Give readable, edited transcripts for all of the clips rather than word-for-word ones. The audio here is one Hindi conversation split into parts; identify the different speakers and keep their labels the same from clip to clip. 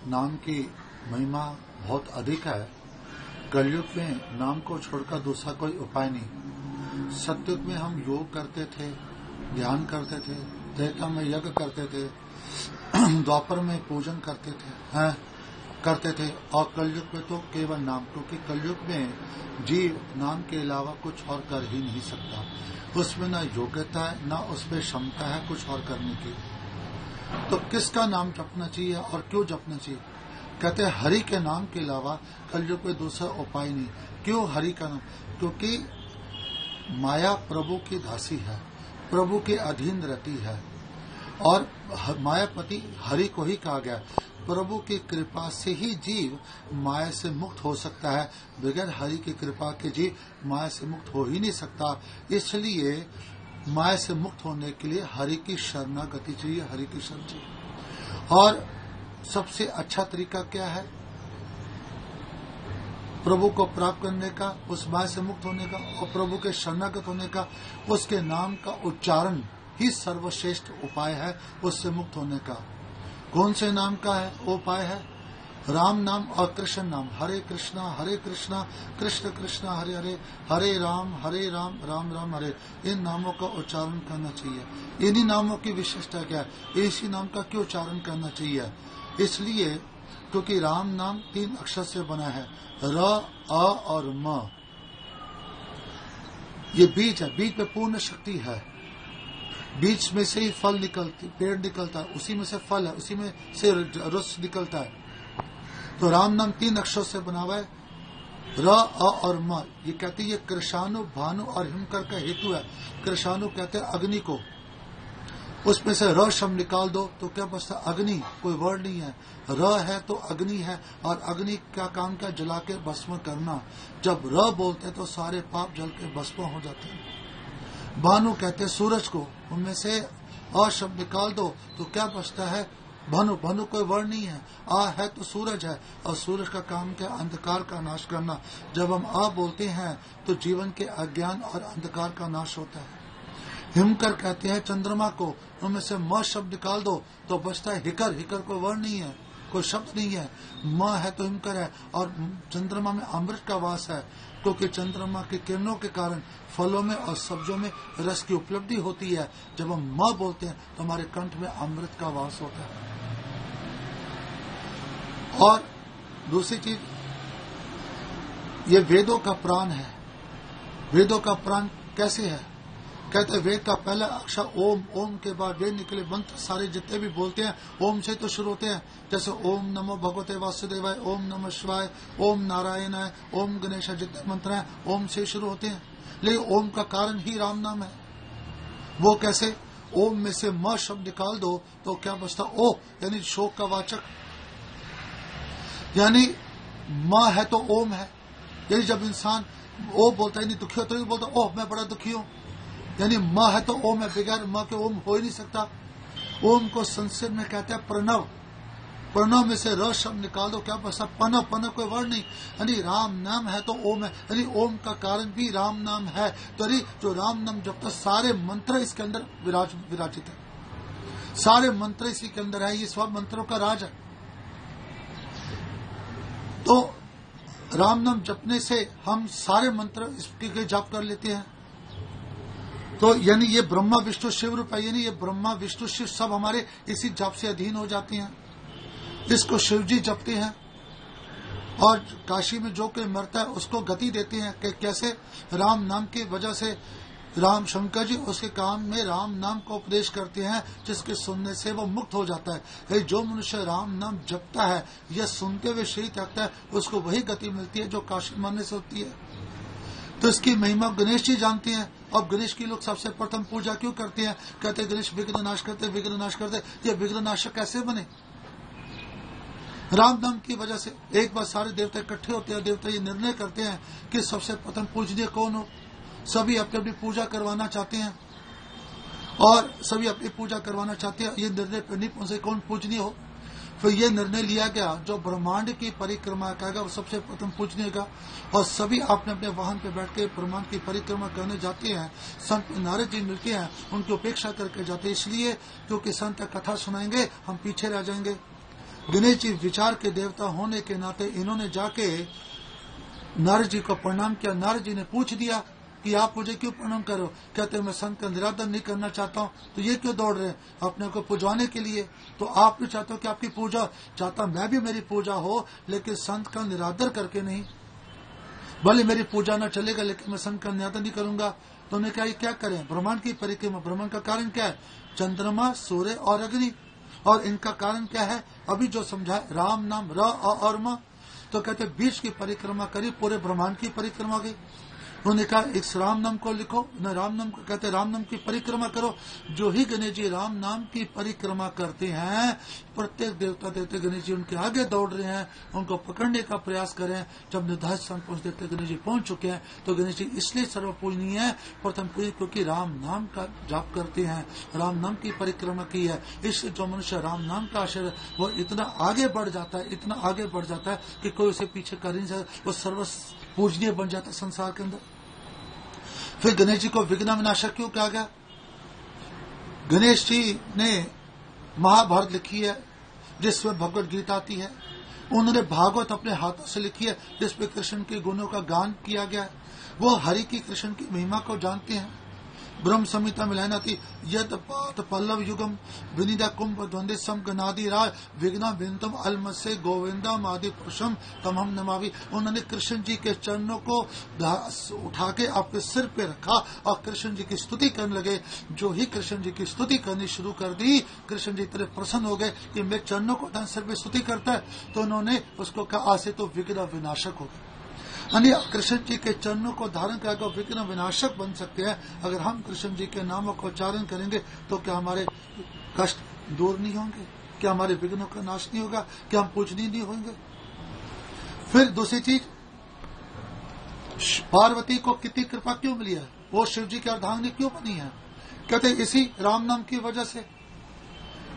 Speaker 1: नाम की महिमा बहुत अधिक है। कलयुग में नाम को छोड़कर दूसरा कोई उपाय नहीं। सतयुग में हम योग करते थे, ध्यान करते थे, त्रेता में यज्ञ करते थे, द्वापर में पूजन करते थे और कलयुग में तो केवल नाम, क्योंकि कलयुग में जीव नाम के अलावा कुछ और कर ही नहीं सकता। उसमें न योग्यता है, न उसमें क्षमता है कुछ और करने की। तो किसका नाम जपना चाहिए और क्यों जपना चाहिए? कहते हैं हरि के नाम के अलावा कलयुग में दूसरा उपाय नहीं। क्यों हरि का नाम? क्योंकि माया प्रभु की दासी है, प्रभु के अधीन रहती है और मायापति हरि को ही कहा गया। प्रभु की कृपा से ही जीव माया से मुक्त हो सकता है। बगैर हरि की कृपा के जीव माया से मुक्त हो ही नहीं सकता। इसलिए माया से मुक्त होने के लिए हरि की शरणागति चाहिए, हरि की शरण चाहिए। और सबसे अच्छा तरीका क्या है प्रभु को प्राप्त करने का, उस माया से मुक्त होने का और प्रभु के शरणागत होने का? उसके नाम का उच्चारण ही सर्वश्रेष्ठ उपाय है उससे मुक्त होने का। कौन से नाम का है वो उपाय है? राम नाम और कृष्ण नाम। हरे कृष्णा कृष्ण कृष्ण हरे हरे, हरे राम राम राम हरे। इन नामों का उच्चारण करना चाहिए। इन्हीं नामों की विशेषता क्या है? इसी नाम का क्यों उच्चारण करना चाहिए? इसलिए क्योंकि राम नाम 3 अक्षर से बना है, र, अ और म। ये बीज है, बीज में पूर्ण शक्ति है। बीज में से ही फल निकलती, पेड़ निकलता है, उसी में से फल है, उसी में से रस निकलता है। तो राम नाम 3 अक्षर से बना हुआ है, र, अ और म। ये कहते हैं ये कृषाणु, भानु और हिमकर का हेतु है। कृषाणु कहते हैं अग्नि को, उसमें से र शब्द निकाल दो तो क्या बचता? अग्नि। कोई वर्ड नहीं है, र है तो अग्नि है और अग्नि का काम क्या? जला के भस्म करना। जब र बोलते तो सारे पाप जल के भस्म हो जाते हैं। भानु कहते हैं सूरज को, उनमें से अ शब्द निकाल दो तो क्या बचता है? भानु। भानु कोई वर्ण नहीं है, आ है तो सूरज है और सूरज का काम क्या? अंधकार का नाश करना। जब हम आ बोलते हैं तो जीवन के अज्ञान और अंधकार का नाश होता है। हिमकर कहते हैं चंद्रमा को, उनमें से म शब्द निकाल दो तो बचता है हिकर। हिकर कोई वर्ण नहीं है, कोई शब्द नहीं है, म है तो हिमकर है। और चंद्रमा में अमृत का वास है, क्योंकि चंद्रमा की किरणों के कारण फलों में और सब्जियों में रस की उपलब्धि होती है। जब हम म बोलते हैं तो हमारे कंठ में अमृत का वास होता है। और दूसरी चीज, ये वेदों का प्राण है। वेदों का प्राण कैसे है? कहते वेद का पहला अक्षर ओम, ओम के बाद वेद निकले मंत्र सारे जितने भी बोलते हैं ओम से तो शुरू होते हैं। जैसे ओम नमो भगवते वासुदेवाय, ओम नमः शिवाय, ओम नारायणाय, ओम गणेश, जितने मंत्र हैं ओम से शुरू होते हैं। लेकिन ओम का कारण ही राम नाम है। वो कैसे? ओम में से म शब्द निकाल दो तो क्या बचता? ओ, यानी शोक का वाचक। यानी म है तो ओम है। यानी जब इंसान ओ बोलता है, नहीं दुखी हो तो नहीं बोलता ओह मैं बड़ा दुखी हूं, यानी म है तो ओम है। बगैर म के ओम हो ही नहीं सकता। ओम को संस्कृत में कहते हैं प्रणव। प्रणव में से र शब्द निकाल दो क्या बचता? पनव। पनव कोई वर्ण नहीं, यानी राम नाम है तो ओम है, यानी ओम का कारण भी राम नाम है। तो जो राम नाम जब तक सारे मंत्र इसके अंदर विराजित है, सारे मंत्र इसी के अंदर है, ये सब मंत्रों का राज है। तो राम नाम जपने से हम सारे मंत्र इसके जप कर लेते हैं। तो यानी ये ब्रह्मा विष्णु शिव रूप है, यानी ये ब्रह्मा विष्णु शिव सब हमारे इसी जप से अधीन हो जाते हैं। इसको शिव जी जपते हैं और काशी में जो कोई मरता है उसको गति देते हैं। कि कैसे? राम नाम की वजह से राम शंकर जी उसके काम में राम नाम को उपदेश करते हैं, जिसके सुनने से वो मुक्त हो जाता है। जो मनुष्य राम नाम जपता है, यह सुनते हुए शरीर त्यागता है, उसको वही गति मिलती है जो काशी मरने से होती है। तो इसकी महिमा गणेश जी जानते हैं। अब गणेश की लोग सबसे प्रथम पूजा क्यों करते हैं? कहते हैं गणेश विघ्न नाश करते, विघ्न नाश करते। ये विघ्न नाशक कैसे बने? राम नाम की वजह से। एक बार सारे देवता इकट्ठे होते हैं, देवता ये निर्णय करते हैं कि सबसे प्रथम पूजनीय कौन हो। सभी अपनी अपनी पूजा करवाना चाहते हैं और सभी अपनी पूजा करवाना चाहते हैं। ये निर्णय पर नहीं पहुंचे कौन पूजनीय हो। फिर ये निर्णय लिया गया जो ब्रह्मांड की परिक्रमा करेगा वो सबसे प्रथम पूजनीय का। और सभी अपने अपने वाहन पे बैठ के ब्रह्मांड की परिक्रमा करने जाते हैं। संत नारद जी मिलते हैं, उनकी उपेक्षा करके जाते हैं, इसलिए क्योंकि संत कथा सुनाएंगे हम पीछे रह जाएंगे। गणेश जी विचार के देवता होने के नाते इन्होंने जाके नारद जी को प्रणाम किया। नारद जी ने पूछ दिया कि आप मुझे क्यों प्रणाम करो? कहते मैं संत का निरादर नहीं करना चाहता हूँ, तो ये क्यों दौड़ रहे हैं अपने को पुजवाने के लिए? तो आप भी चाहते हो कि आपकी पूजा, चाहता मैं भी मेरी पूजा हो, लेकिन संत का निरादर करके नहीं। भले मेरी पूजा न चलेगा लेकिन मैं संत का निरादर नहीं करूंगा। तो उन्होंने कहा क्या करें? ब्रह्मांड की परिक्रमा। ब्रह्मांड का कारण क्या है? चंद्रमा, सूर्य और अग्नि। और इनका कारण क्या है? अभी जो समझा, राम नाम र और म। तो कहते बीच की परिक्रमा करी, पूरे ब्रह्मांड की परिक्रमा की। उन्होंने कहा इस राम नाम को लिखो, न राम नाम को कहते राम नाम की परिक्रमा करो। जो ही गणेश जी राम नाम की परिक्रमा करते हैं, प्रत्येक देवता देवते गणेश जी उनके आगे दौड़ रहे हैं, उनको पकड़ने का प्रयास करें। जब निर्धारित स्थान पहुंच देते गणेश जी पहुंच चुके हैं, तो गणेश जी इसलिए सर्वपूजनीय है, प्रथम पूजनीय क्योंकि राम नाम का जाप करते हैं, राम नाम की परिक्रमा की है। इससे जो मनुष्य राम नाम का आश्रय, वो इतना आगे बढ़ जाता है, इतना आगे बढ़ जाता है कि कोई उसे पीछे कर नहीं सकता, वो सर्व पूजनीय बन जाता है संसार के अंदर। फिर गणेश जी को विघ्न विनाशक क्यों कहा गया? गणेश जी ने महाभारत लिखी है जिसमें भगवत गीता आती है। उन्होंने भागवत अपने हाथों से लिखी है जिसमें कृष्ण के गुणों का गान किया गया है। वो हरि की कृष्ण की महिमा को जानते हैं। ब्रह्म संहिता में लाइन आती, यद पात पल्लव युगम विनिदा कुंभ द्वंद्व सम गनादि राय विघ्ना विंतम अलमसे गोविंदम आदि पुरुषम तम हम नमावि। उन्होंने कृष्ण जी के चरणों को उठा के अपने सिर पे रखा और कृष्ण जी की स्तुति करने लगे। जो ही कृष्ण जी की स्तुति करनी शुरू कर दी, कृष्ण जी इतने प्रसन्न हो गए कि मेरे चरणों को उठा सिर पे स्तुति करता है। तो उन्होंने उसको कहा आज से तो विघ्न विनाशक हो गए। कृष्ण जी के चरणों को धारण करके विघ्न विनाशक बन सकते हैं। अगर हम कृष्ण जी के नामों को उच्चारण करेंगे तो क्या हमारे कष्ट दूर नहीं होंगे? क्या हमारे विघ्नों का नाश नहीं होगा? क्या हम पूजनीय नहीं होंगे? फिर दूसरी चीज, पार्वती को कितनी कृपा क्यों मिली है? वो शिव जी की अर्धांगिनी क्यों बनी है? कहते इसी राम नाम की वजह से।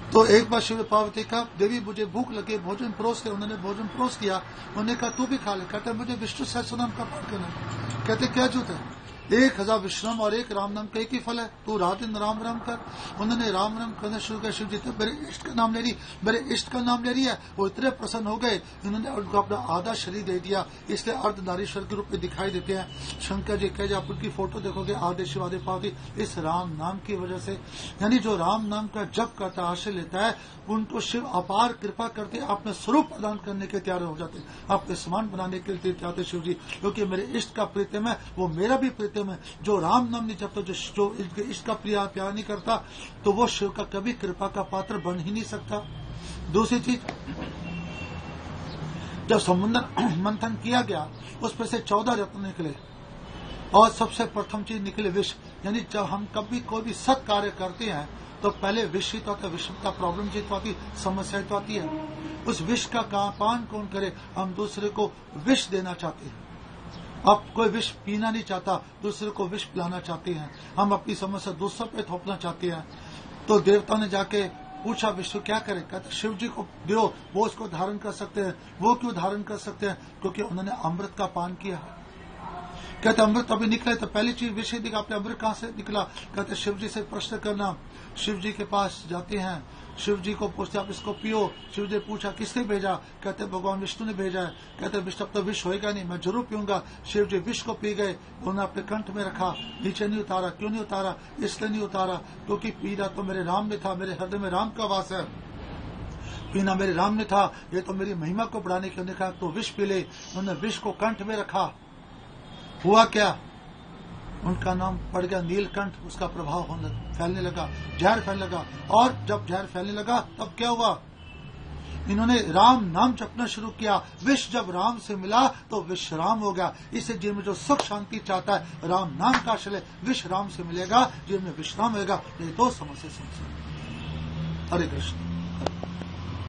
Speaker 1: तो एक बार शिव पार्वती का, देवी मुझे भूख लगे, भोजन परोस के। उन्होंने भोजन परोस किया। उन्होंने कहा तू भी खा ले। कहते मुझे विष्णु सहस्रनाम का पाठ करना। कहते क्या जरूरत है? 1000 विष्णु और 1 राम नाम का एक ही फल है, तू रात दिन राम राम कर। उन्होंने राम राम करना शुरू किया। शिव जी तो मेरे इष्ट का नाम ले रही, मेरे इष्ट का नाम ले रही है। वो इतने प्रसन्न हो गए, उन्होंने उनको अपना आधा शरीर दे दिया। इसलिए अर्धनारीश्वर के रूप में दिखाई देते हैं। शंकर जी कहे आप उनकी फोटो देखोगे, आधे शिव आधे पार्वती, इस राम नाम की वजह से। यानी जो राम नाम का जप करता, आश्रय लेता है, उनको शिव अपार कृपा करते, अपने स्वरूप प्रदान करने के तैयार हो जाते, अपने समान बनाने के लिए तैयार शिव जी। क्योंकि मेरे इष्ट का प्रीतम है, वो मेरा भी प्रीतम है। जो राम नाम नहीं जपता, जो इष्ट का प्यार नहीं करता, तो वो शिव का कभी कृपा का पात्र बन ही नहीं सकता। दूसरी चीज, जब समुद्र मंथन किया गया, उसमें से 14 रत्न निकले और सबसे प्रथम चीज निकले विष। यानी जब हम कभी कोई भी सत् कार्य करते हैं तो पहले विष ही तो आता है, विष का प्रॉब्लम जी तो आती, समस्या तो आती है। उस विष का पान कौन करे? हम दूसरे को विष देना चाहते हैं। अब कोई विष पीना नहीं चाहता, दूसरे को विष पिलाना चाहते हैं। हम अपनी समस्या दूसरों पे थोपना चाहते हैं। तो देवता ने जाके पूछा विष्णु क्या करे? कहते शिव जी को दो, वो उसको धारण कर सकते हैं। वो क्यों धारण कर सकते हैं? क्योंकि उन्होंने अमृत का पान किया। कहते अमृत अभी निकले तो पहली चीज विषय दिखा, आपने अमृत कहां से निकला? कहते शिव जी से प्रश्न करना। शिव जी के पास जाते हैं, शिव जी को पूछते आप इसको पियो। शिव जी पूछा किसने भेजा? कहते भगवान विष्णु ने भेजा है। कहते विष्णु अब तो विष होएगा नहीं, मैं जरूर पीऊंगा। शिव जी विष को पी गए, उन्होंने अपने कंठ में रखा, नीचे नहीं उतारा। क्यों नहीं उतारा? इसलिए नहीं उतारा क्योंकि पीना तो मेरे राम ने था, मेरे हृदय में राम का वास है। पीना मेरे राम ने था, ये तो मेरी महिमा को बढ़ाने के लिए कहा तो विष पी ले। उन्होंने विष को कंठ में रखा। हुआ क्या? उनका नाम पड़ गया नीलकंठ। उसका प्रभाव फैलने लगा, जहर फैलने लगा। और जब जहर फैलने लगा तब क्या हुआ? इन्होंने राम नाम जपना शुरू किया। विष जब राम से मिला तो विश्राम हो गया। इससे जीवन में जो सुख शांति चाहता है, राम नाम का आश्रय, विश्राम से मिलेगा, जीवन में विश्राम होगा। ये दो समस्या। हरे कृष्ण।